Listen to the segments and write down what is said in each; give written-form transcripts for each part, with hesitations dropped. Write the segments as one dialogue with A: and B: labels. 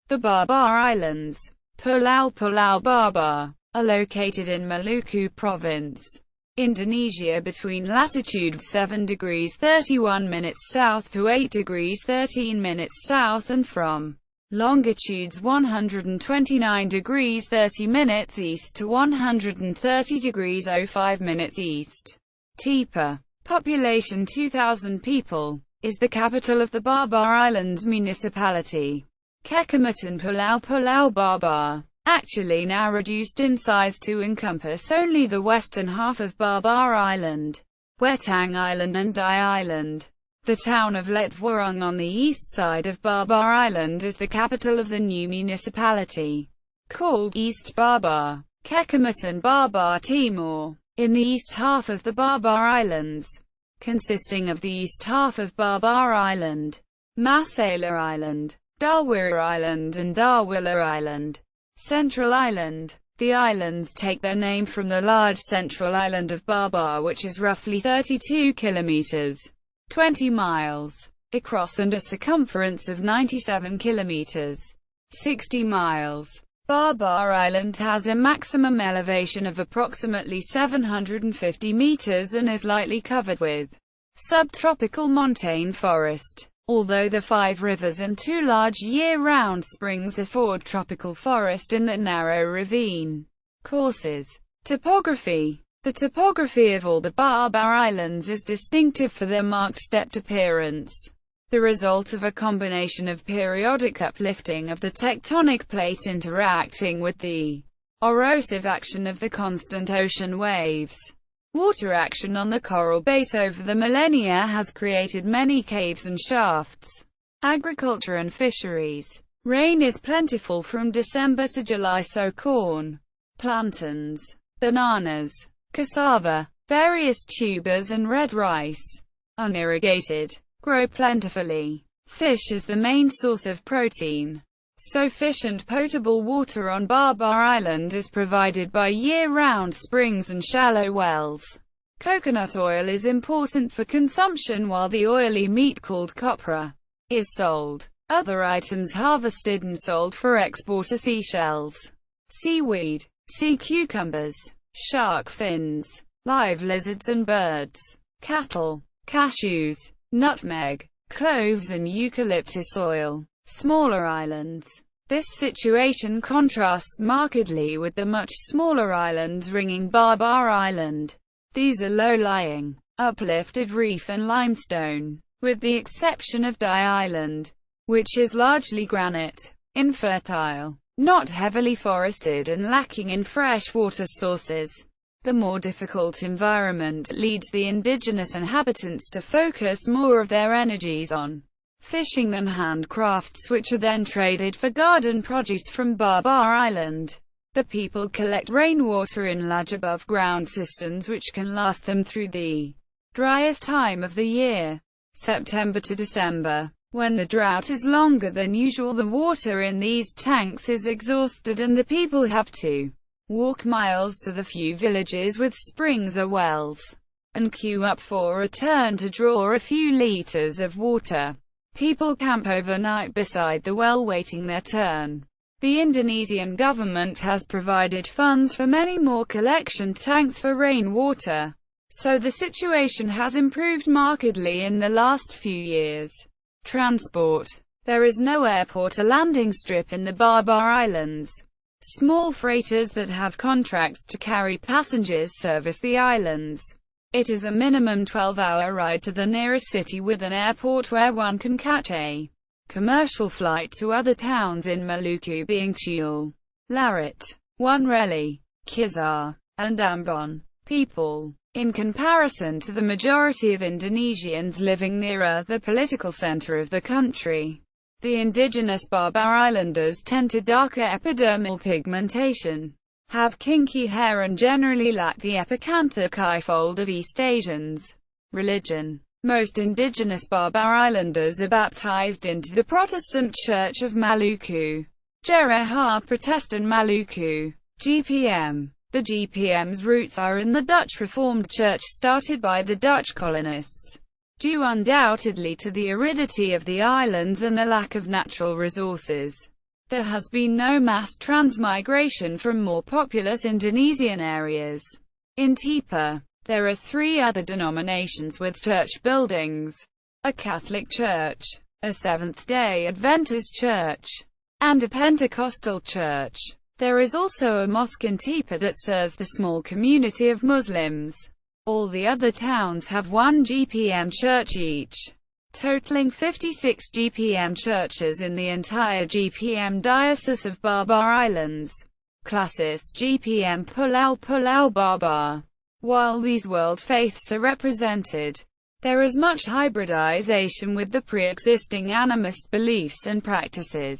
A: The Babar Islands, Pulau-pulau Babar, are located in Maluku Province, Indonesia between latitude 7 degrees 31 minutes south to 8 degrees 13 minutes south and from longitudes 129 degrees 30 minutes east to 130 degrees 05 minutes east. Tepa, population 2,000 people, is the capital of the Babar Islands municipality. Kecamatan Pulau-pulau Babar, actually now reduced in size to encompass only the western half of Babar Island, Wetang Island and Dawera Island. The town of Letwurung on the east side of Babar Island is the capital of the new municipality, called East Babar. Kecamatan Babar Timor, in the east half of the Babar Islands, consisting of the east half of Babar Island, Masela Island, Dawera Island and Dawelor Island. Central Island. The islands take their name from the large central island of Babar, which is roughly 32 kilometers, 20 miles, across and a circumference of 97 kilometers, 60 miles. Babar Island has a maximum elevation of approximately 750 meters and is lightly covered with subtropical montane forest. Although the 5 rivers and 2 large year-round springs afford tropical forest in the narrow ravine courses. Topography. The topography of all the Babar Islands is distinctive for their marked stepped appearance, the result of a combination of periodic uplifting of the tectonic plate interacting with the erosive action of the constant ocean waves. Water action on the coral base over the millennia has created many caves and shafts. Agriculture and fisheries. Rain is plentiful from December to July, so corn, plantains, bananas, cassava, various tubers and red rice, unirrigated, grow plentifully. Fish is the main source of protein. Sufficient potable water on Babar Island is provided by year-round springs and shallow wells. Coconut oil is important for consumption, while the oily meat called copra is sold. Other items harvested and sold for export are seashells, seaweed, sea cucumbers, shark fins, live lizards and birds, cattle, cashews, nutmeg, cloves and eucalyptus oil. Smaller islands. This situation contrasts markedly with the much smaller islands ringing Babar Island. These are low-lying, uplifted reef and limestone, with the exception of Dawera Island, which is largely granite, infertile, not heavily forested and lacking in fresh water sources. The more difficult environment leads the indigenous inhabitants to focus more of their energies on fishing than handcrafts, which are then traded for garden produce from Babar Island. The people collect rainwater in large above-ground cisterns which can last them through the driest time of the year, September to December. When the drought is longer than usual, the water in these tanks is exhausted and the people have to walk miles to the few villages with springs or wells, and queue up for a turn to draw a few liters of water. People camp overnight beside the well waiting their turn. The Indonesian government has provided funds for many more collection tanks for rainwater, so the situation has improved markedly in the last few years. Transport. There is no airport or landing strip in the Babar Islands. Small freighters that have contracts to carry passengers service the islands. It is a minimum 12-hour ride to the nearest city with an airport where one can catch a commercial flight to other towns in Maluku being Tual, Larit, Wanreli, Kizar, and Ambon. People. In comparison to the majority of Indonesians living nearer the political center of the country, the indigenous Babar Islanders tend to darker epidermal pigmentation, have kinky hair and generally lack the epicanthic eye fold of East Asians. Religion. Most indigenous Babar Islanders are baptized into the Protestant Church of Maluku, Gereja Protestant Maluku, GPM. The GPM's roots are in the Dutch Reformed Church started by the Dutch colonists, due undoubtedly to the aridity of the islands and the lack of natural resources. There has been no mass transmigration from more populous Indonesian areas. In Tepa, there are 3 other denominations with church buildings: a Catholic church, a Seventh-day Adventist church, and a Pentecostal church. There is also a mosque in Tepa that serves the small community of Muslims. All the other towns have 1 GPM church each, totaling 56 GPM churches in the entire GPM Diocese of Babar Islands. Classis GPM Pulau-pulau Babar. While these world faiths are represented, there is much hybridization with the pre-existing animist beliefs and practices.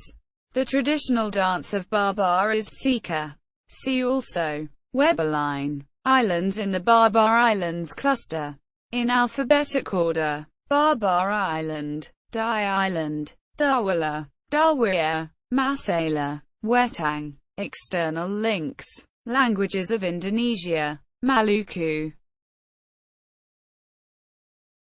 A: The traditional dance of Babar is Sika. See also Weberline. Islands in the Babar Islands cluster. In alphabetic order: Babar Island, Dai Island, Dawelor, Dawera, Masela, Wetang. External links: Languages of Indonesia, Maluku.